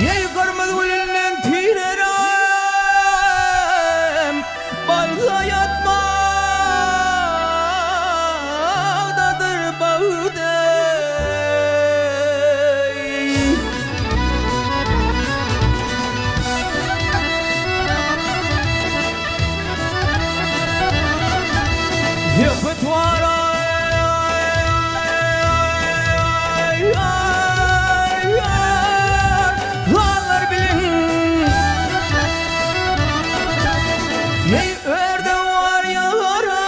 Yey kırmızı gülünden tirerem balga yatmaktadır bağda. Yapıt var dağlar bilin. Yey örde var yara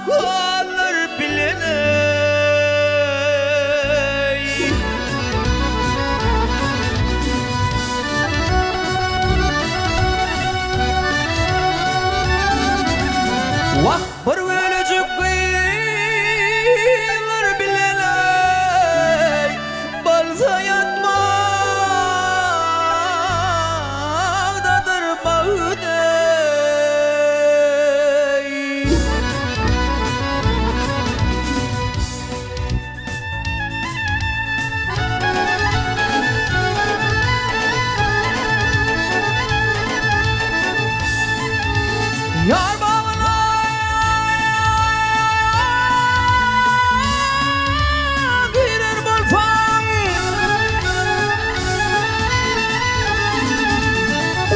dağlar bilin. Vah bir ölecek kıyılar bileney balza yatmaktadır bağday. Yar bağına girer balfam,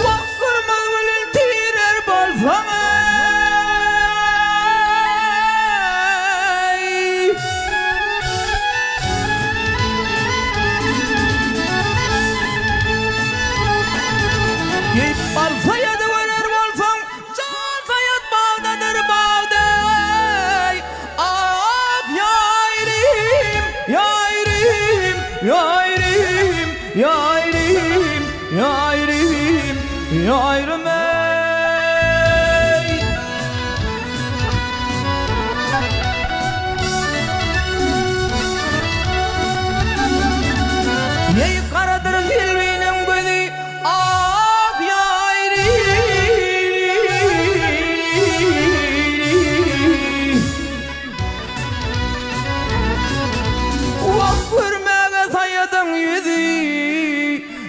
vah kırmızı gülün tirer balfam. Yey balfaya da verer balfam, can sayat bağdadır bağday. Ah yayrim, yayrim, yayrim, yayrim, yayrim, yayrim ey. Yey karadır zilvinin gözü, ah yayrim. Vah görmeye sayadın yüzü,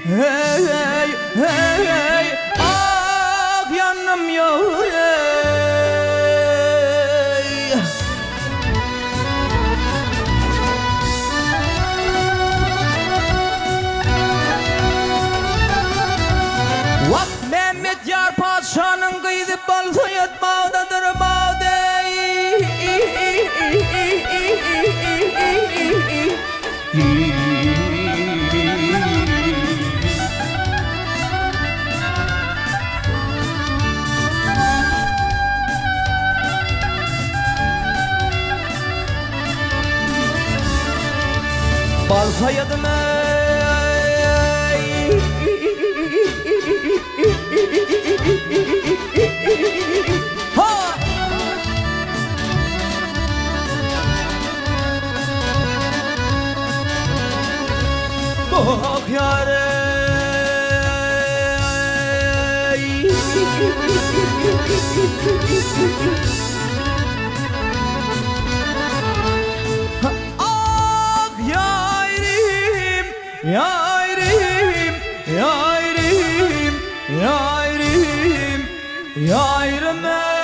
hey hey hey hey, ah yanım yok ey. Vah Mehmet Yar Paşa'nın kıydı balsa yatmağdadır bağday. Balsa yadım ey. Ha! Oh yar ey. Ah yayrim, yayrim, yayrim, yayrim, yayrim ey.